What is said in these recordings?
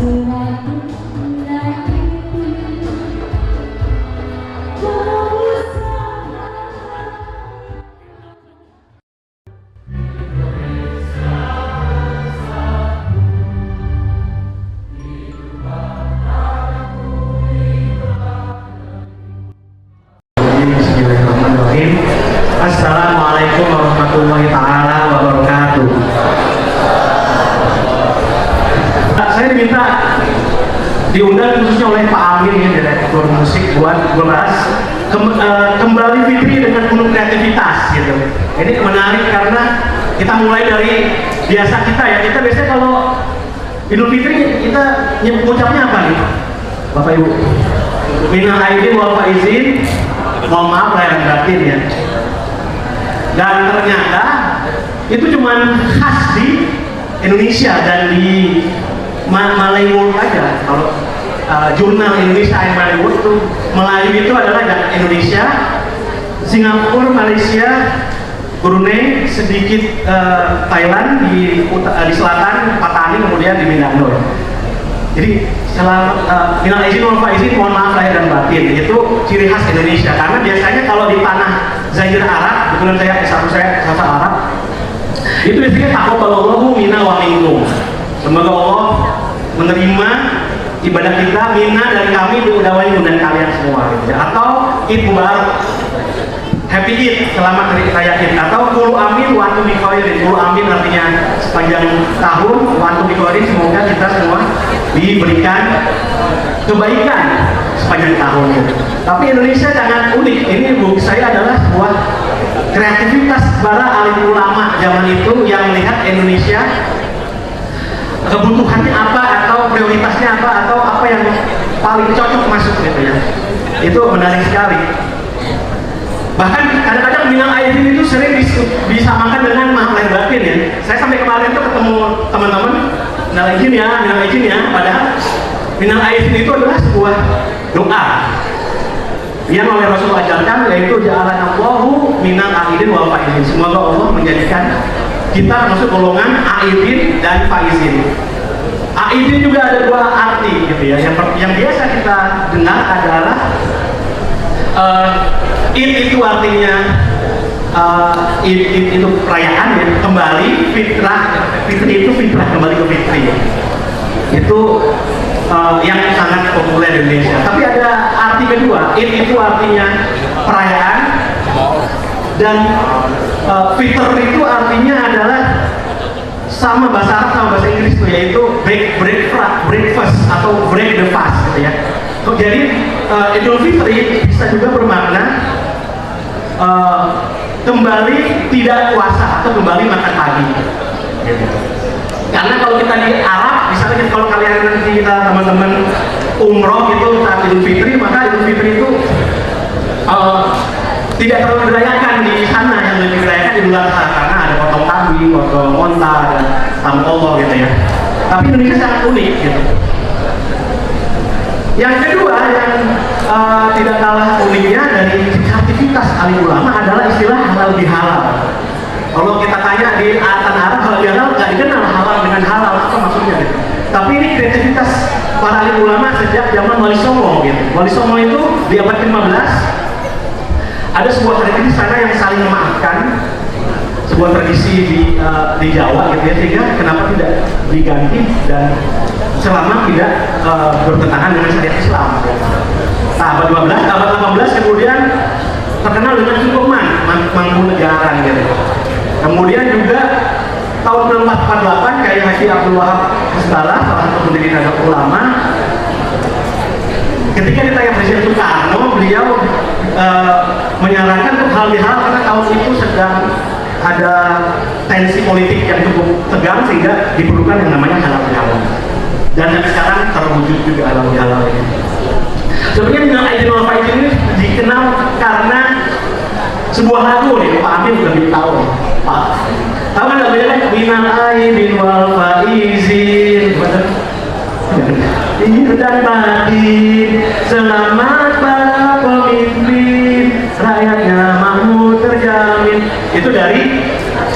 Assalamualaikum warahmatullahi taala wabarakatuh. Saya diminta diundang khususnya oleh Pak Amin ya, Direktur Musik buat membahas kembali Fitri dengan penuh kreativitas gitu. Ini menarik karena kita mulai dari biasa kita ya. Kita biasanya kalau Idul Fitri kita mengucapnya apa nih, Bapak Ibu? Minal aidin wal faizin, mohon maaf lahir dan batin ya. Dan ternyata itu cuma khas di Indonesia dan di Melayu aja. Kalau jurnal Indonesia yang Melayu itu, Melayu itu adalah Indonesia, Singapura, Malaysia, Brunei, sedikit Thailand di selatan, Patani, kemudian di Mindanao. Jadi minal aidin wal faizin, mohon maaf lahir dan batin, itu ciri khas Indonesia. Karena biasanya kalau di tanah Zaire Arab, kebetulan saya asal Arab, itu biasanya taqabbalallahu minna wa minkum. Semoga Allah menerima ibadah kita, minna dari kami, diudawain dan kalian semua gitu ya. Atau Id Mubarak, Happy Eid, selamat hari raya Id. Atau Qulu amin wa antum bi khairin. Qulu amin artinya sepanjang tahun, wa antum bi khairin, semoga kita semua diberikan kebaikan sepanjang tahun. Tapi Indonesia sangat unik. Ini buku saya adalah sebuah kreativitas para alim ulama zaman itu yang melihat Indonesia kebutuhannya apa, atau prioritasnya apa, atau apa yang paling cocok masuk gitu ya. Itu menarik sekali. Bahkan kadang-kadang minal aidin itu sering disamakan dengan maaf lahir batin ya. Saya sampai kemarin tuh ketemu teman-teman, minal aidin ya, padahal minal aidin itu adalah sebuah doa yang oleh Rasulullah ajarkan, yaitu ja'alanallahu minal aidin wal faizin. Semoga Allah menjadikan kita masuk golongan aidin dan faizin. Aidin juga ada dua arti gitu ya. Yang biasa kita dengar adalah Id itu artinya Id itu perayaan ya, kembali fitrah. Fitri itu fitrah, kembali ke fitri. Itu yang sangat populer di Indonesia. Tapi ada arti kedua, Id itu artinya perayaan, dan fitr itu artinya adalah sama bahasa Arab sama bahasa Inggris tuh, yaitu breakfast atau break the fast gitu ya. Jadi Idul Fitri bisa juga bermakna kembali tidak puasa atau kembali makan pagi gitu. Karena kalau kita di Arab, misalnya kalau kalian nanti kita teman-teman umroh gitu saat Idul Fitri, maka Idul Fitri itu tidak terlalu dirayakan di sana. Yang lebih dirayakan Idul Adha, karena ada potong kambing, potong onta, dan tamu Allah gitu ya. Tapi Indonesia sangat unik gitu. Yang kedua yang tidak kalah uniknya dari kreativitas alim ulama adalah istilah halal bihalal. Kalau kita tanya di tanah Arab, halal bihalal nggak dikenal halal dengan halal, apa maksudnya gitu. Tapi ini kreativitas para alim ulama sejak zaman Wali Songo gitu. Wali Songo itu di abad ke-15 ada sebuah tradisi sana yang saling memaafkan, sebuah tradisi di Jawa gitu ya, sehingga kenapa tidak diganti dan selama tidak bertentangan dengan syariat Islam. Nah, abad 12, abad 18 kemudian terkenal dengan Sukuman, Mangkunegaran gitu. Kemudian juga tahun 1448 kayak Haji Abdul Wahab Hasbalah, salah satu pendiri Nahdlatul Ulama, ketika ditanya Presiden Soekarno, beliau menyarankan untuk hal bihal karena tahun itu sedang ada tensi politik yang cukup tegang sehingga diperlukan yang namanya halal bihalal. Dan sampai sekarang terwujud juga halal bihalal ini. Sebenarnya minal aidin wal faizin ini dikenal karena sebuah lagu nih, Pak Amin sudah tahu Pak. Tahu kan lagunya minal aidin wal faizin, ini dan batin, selamat para pemimpin, rakyatnya makmur terjamin. Itu dari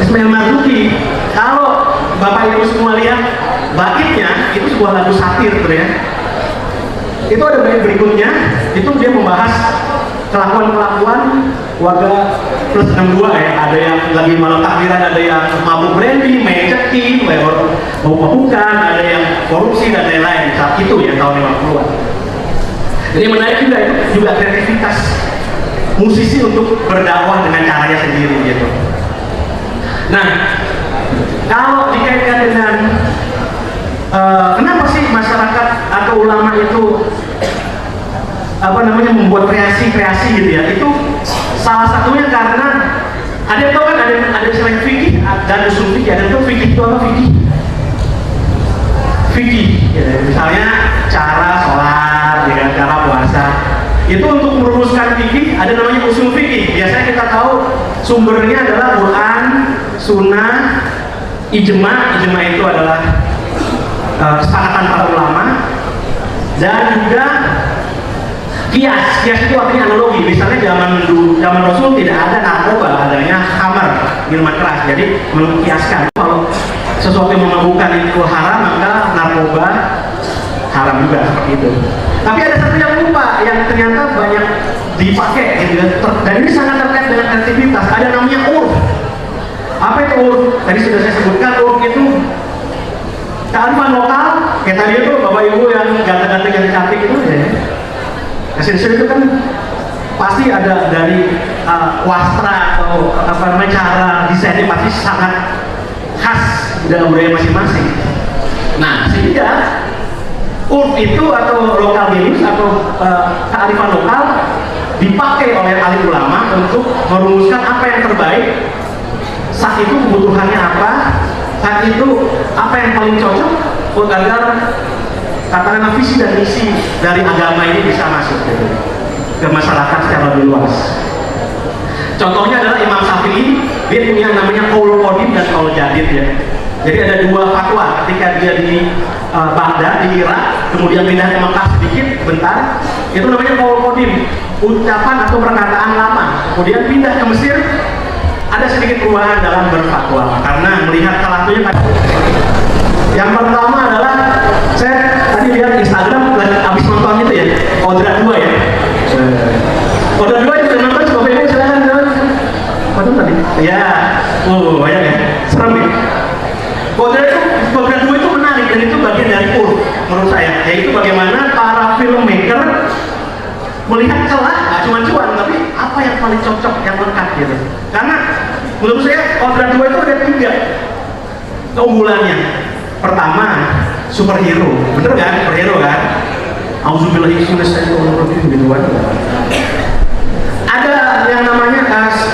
Ismail Marzuki. Kalau Bapak Ibu semua lihat Baitnya itu sebuah lagu satir gitu ya. Itu ada bait berikutnya, itu dia membahas kelakuan-kelakuan warga plus 62 ya. Ada yang lagi malam takbiran, ada yang mabuk brandy, main ceki, mabuk-mabukan, ada yang korupsi dan lain-lain. Saat itu ya tahun 50-an. Jadi menarik juga, itu juga kreativitas musisi untuk berdakwah dengan caranya sendiri gitu. Nah, kalau dikaitkan dengan kenapa sih masyarakat atau ulama itu membuat kreasi gitu ya, itu salah satunya karena ada yang tahu kan, ada istilah fikih dan usul fikih. Ada yang tahu fikih itu apa? Fikih ya, misalnya cara sholat ya kan, cara puasa itu untuk merumuskan fikih ada namanya usul fikih. Biasanya kita tahu sumbernya adalah Quran, Sunnah, ijma itu adalah kesepakatan para ulama, dan juga kias itu artinya analogi. Misalnya zaman Rasul tidak ada narkoba, adanya khamar, minuman keras. Jadi mengkiaskan kalau sesuatu yang memabukkan itu haram, maka narkoba haram juga, seperti itu. Tapi ada satu yang lupa, yang ternyata banyak dipakai gitu, dan ini sangat terkait dengan kreativitas. Ada namanya urf. Apa itu urf? Tadi sudah saya sebutkan, urf itu kearifan lokal. Kayak tadi itu bapak ibu yang ganteng-ganteng yang cantik itu ya, kesini itu kan pasti ada dari wastra atau cara desainnya pasti sangat khas budaya masing-masing. Nah, sehingga urf itu atau lokal values atau kearifan lokal dipakai oleh alim ulama untuk merumuskan apa yang terbaik saat itu, kebutuhannya apa saat itu, apa yang paling cocok agar katakanlah visi dan misi dari agama ini bisa masuk gitu, ke masyarakat secara lebih luas. Contohnya adalah Imam Syafi'i, dia punya namanya qaul qadim dan qaul jadid ya. Jadi ada dua fatwa ketika dia di Baghdad di Irak, kemudian pindah ke Mekah sedikit bentar, itu namanya qaul qadim, ucapan atau perkataan lama. Kemudian pindah ke Mesir, ada sedikit perubahan dalam berfatwa karena melihat salah satunya. Yang pertama adalah saya tadi lihat Instagram habis nonton itu ya, Kodrat 2 ya. Kodrat 2 itu nonton, coba ibu silakan nonton tadi. Ya, banyak ya, serem ya. Kodrat 2 itu menarik dan itu bagian dari urf menurut saya, yaitu bagaimana para filmmaker melihat celah, nggak cuma cuan, tapi apa yang paling cocok, yang lengkap gitu. Karena menurut saya Kodrat 2 itu ada 3 keunggulannya. Pertama, superhero, bener kan? Superhero kan? Auzubillahi minasyaitonirrajim gitu kan. Ada yang namanya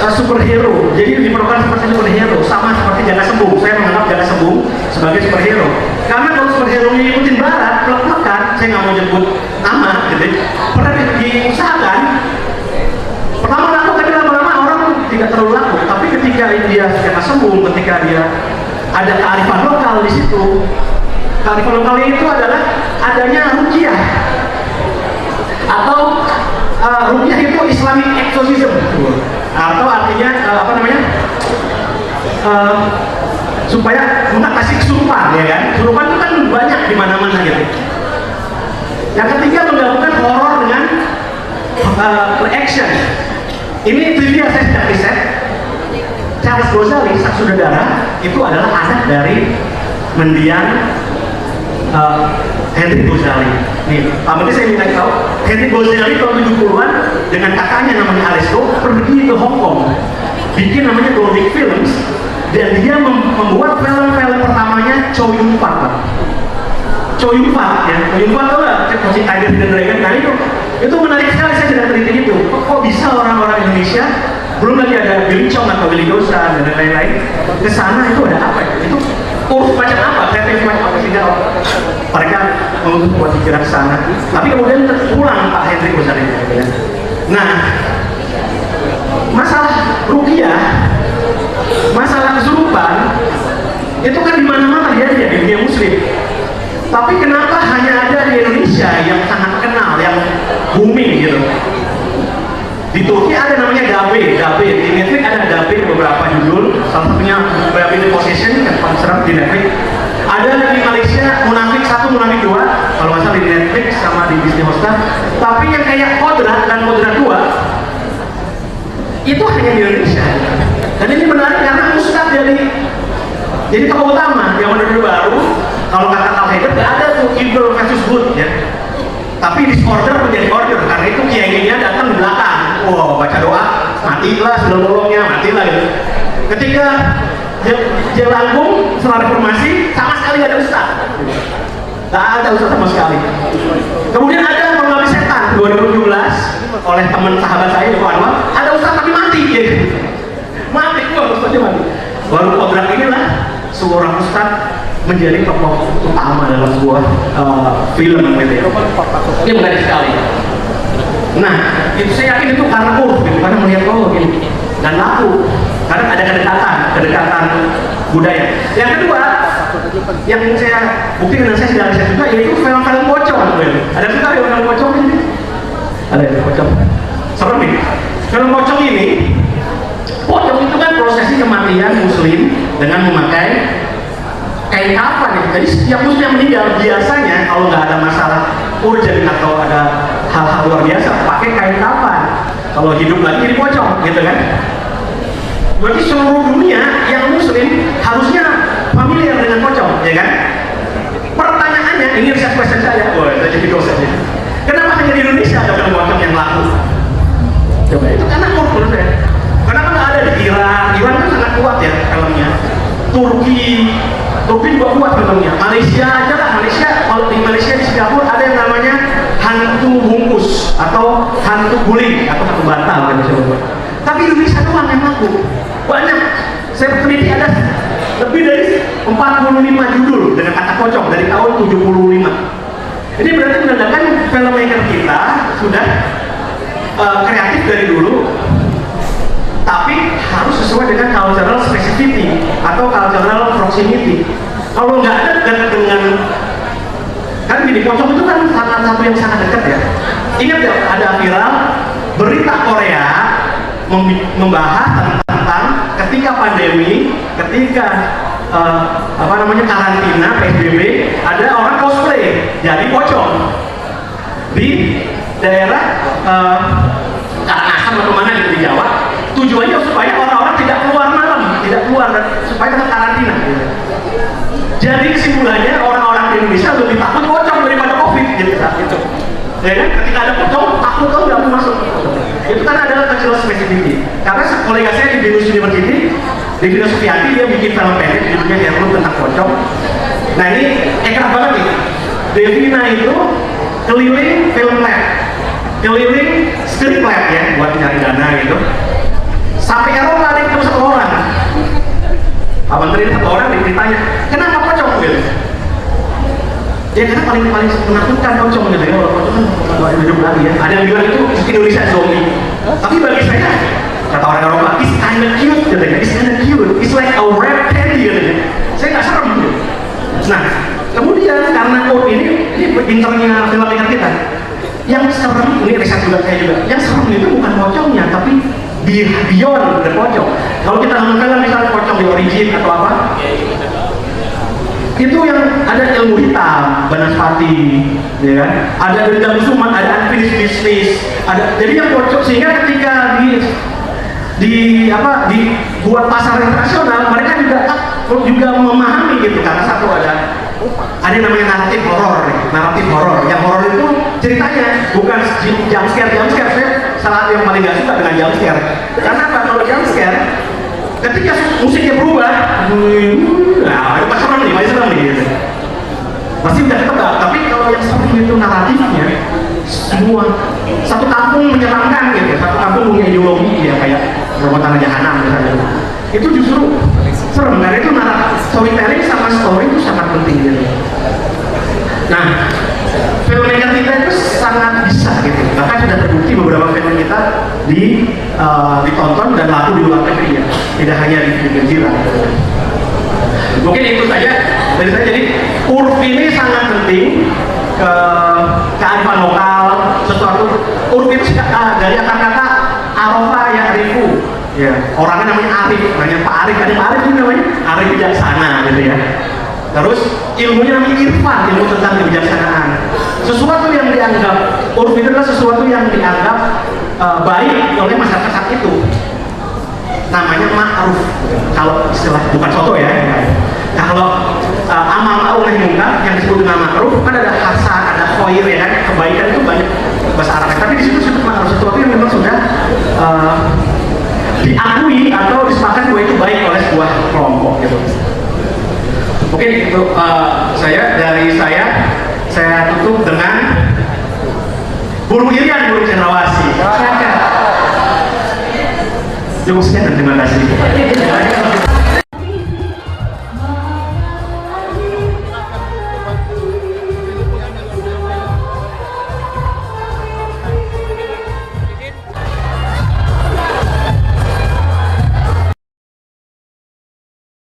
superhero, jadi diperlukan seperti superhero, sama seperti Jaka Sembung. Saya menganggap Jaka Sembung sebagai superhero. Karena kalau superhero ngikutin barat, plek-plekan, saya nggak mau nyebut nama, gitu. Pernah diusahakan. Pertama laku, tapi lama-lama orang tidak terlalu laku. Tapi ketika dia Jaka Sembung, ketika dia ada kearifan lokal di situ. Kearifan lokalnya itu adalah adanya ruqyah atau ruqyah itu Islamic exorcism, atau artinya supaya mengatasi kesurupan ya kan. Kesurupan itu kan banyak di mana-mana gitu. Yang ketiga, menggabungkan horor dengan action. Ini trivia saya sudah riset. Charles Ghazali, sang sutradara, itu adalah anak dari mendiang Henry Ghazali. Nih, Pak Menteri saya minta tahu, Henry Ghazali tahun 70-an dengan kakaknya namanya Alesto pergi ke Hong Kong, bikin namanya Golden Films, dan dia membuat film-film pertamanya Chow Yun Fat. Chow Yun Fat ya, Chow Yun Fat itu lah, Cek Tiger dan Dragon. Nah itu menarik sekali, saya sedang teliti itu. Kok bisa orang-orang Indonesia, belum lagi ada Billy Chong atau Billy Dosan dan lain-lain, ke sana itu ada apa ya? Itu uruf macam apa? Kreatif macam apa sehingga mereka membuat pikiran ke sana. Tapi kemudian pulang Pak Henry Ghazali ya. Nah, masalah ruqyah, masalah kesurupan itu kan di mana-mana ya di dunia muslim. Tapi kenapa hanya ada di Indonesia yang sangat kenal, yang booming gitu? Di Turki ada namanya Dabe, di Netflix ada Dabe beberapa judul, salah satunya Dabe Possession yang paling serem di Netflix. Ada di Malaysia Netflix sama di Disney Hotstar. Tapi yang kayak Kodrat dan Kodrat 2 itu hanya di Indonesia. Dan ini menarik karena Ustadz jadi tokoh utama yang Orde Baru. Kalau kata Al Haidar nggak ada tuh evil versus good ya. Tapi disorder menjadi order karena itu kiai-kiainya datang di belakang. Wow, baca doa, matilah sebelum nolongnya, matilah gitu. Ketika Jelangkung setelah reformasi sama sekali nggak ada ustaz. Nggak ada ustaz sama sekali. Kemudian ada Mengabdi Setan 2017 oleh teman sahabat saya Pak Anwar, ada ustaz tapi mati gitu. Mati ustaznya mati. Baru Kodrat inilah seorang ustaz menjadi tokoh utama dalam sebuah film gitu ya. Ini menarik sekali. Nah, itu saya yakin itu karena gitu, karena melihat gini dan laku, karena ada kedekatan budaya. Yang kedua, yang saya buktikan dan saya sudah riset juga yaitu film-film pocong. Ada suka film pocong ini? Ada ya, pocong. Serem nih. Film pocong ini, pocong itu kan prosesi kematian Muslim dengan memakai kain kafan ya. Jadi setiap Muslim yang meninggal biasanya kalau nggak ada masalah urgent atau ada hal-hal luar biasa pakai kain kafan. Kalau hidup lagi jadi pocong, gitu kan? Berarti seluruh dunia yang Muslim harusnya familiar dengan pocong, ya kan? Pertanyaannya, ini riset question saya, saya jadi dosen ya. Kenapa hanya di Indonesia ada film pocong yang laku? Coba itu karena menurut saya. Kenapa nggak ada di Iran? Iran kan sangat kuat ya filmnya. Turki juga kuat filmnya. Malaysia aja lah, kalau di Malaysia di Singapura ada yang namanya hantu bungkus atau hantu guling atau hantu bantal kan disebut. Tapi Indonesia doang yang laku. Banyak. Saya teliti ada lebih dari 45 judul dengan kata pocong dari tahun 75. Ini berarti menandakan filmmaker kita sudah kreatif dari dulu, tapi harus sesuai dengan cultural specificity atau cultural proximity. Kalau nggak ada dengan kan gini, pocong itu kan salah satu yang sangat dekat ya. Ingat ya, ada viral berita Korea membahas tentang ketika pandemi, ketika karantina PSBB, ada orang cosplay jadi pocong di daerah Karangasem atau mana gitu di Jawa. Tujuannya supaya orang-orang tidak keluar malam, supaya tetap karantina. Gitu. Jadi kesimpulannya orang-orang di Indonesia lebih takut pocong daripada COVID gitu saat itu. Ya kan? Ketika ada pocong, takut kalau nggak mau masuk. Itu kan adalah cultural specificity. Karena kolega saya di Binus University, di Vina Sufiati, dia bikin film pendek judulnya Herlo tentang pocong. Nah ini ekraf banget nih. Devina itu keliling film lab, keliling script lab ya, buat nyari dana gitu. Sampai Eropa ada ketemu satu orang. Pak Menteri satu orang ditanya, kenapa pocong gitu? Ya karena paling menakutkan pocong gitu ya, kalau pocong kan hidup lagi ya. Ada yang bilang itu Indonesia zombie. Tapi bagi saya, kata orang Eropa, it's kinda cute katanya, it's kinda cute, it's like a rap candy katanya. Saya nggak serem gitu. Nah, kemudian karena ini pinternya filmmaker kita. Yang serem, ini riset juga saya juga. Yang serem itu bukan pocongnya, tapi beyond the pocong. Kalau kita nonton film misalnya pocong di Origin atau apa, itu yang ada ilmu hitam, Banaspati, ya kan? Ada dendam sumat, ada unfinished business, ada. Jadi yang pocong sehingga ketika dibuat pasar internasional, mereka juga memahami gitu karena satu ada yang namanya naratif horor. Yang horor itu ceritanya bukan jump scare. Saya salah yang paling gak suka dengan jump scare. Karena apa? Kalau jump scare, ketika musiknya berubah, nah itu masih serem nih gitu. Pasti udah ketebak. Tapi kalau yang serem itu naratifnya, semua satu kampung menyeramkan gitu, satu kampung punya ideologi ya kayak Robotan Jahanam misalnya. Itu justru serem karena itu storytelling sama story itu sangat penting gitu. Nah, filmmaker kita itu sangat bisa gitu. Bahkan sudah terbukti beberapa film kita ditonton dan laku di luar negeri ya, tidak hanya di Jira. Mungkin itu saja dari saya. Jadi urf ini sangat penting, kearifan lokal, sesuatu. Urf itu dari kata-kata arofa ya arifu. Ya, orangnya namanya Arif, namanya Pak Arif. Ada Pak Arif ini namanya Arif bijaksana gitu ya. Terus ilmunya namanya irfan, ilmu tentang kebijaksanaan. Sesuatu yang dianggap uruf itu adalah sesuatu yang dianggap baik oleh masyarakat saat itu. Namanya ma'ruf. Kalau istilah bukan soto ya. Kalau amal ma'ruf nahi munkar yang disebut dengan ma'ruf kan ada hasan, ada khair ya kan. Kebaikan itu banyak bahasa Arab. Tapi di situ disebut ma'ruf, sesuatu yang memang sudah diakui atau disepakati bahwa itu baik oleh sebuah kelompok gitu. Oke, itu saya tutup dengan burung Irian, burung cendrawasih. Cukup sekian dan terima kasih.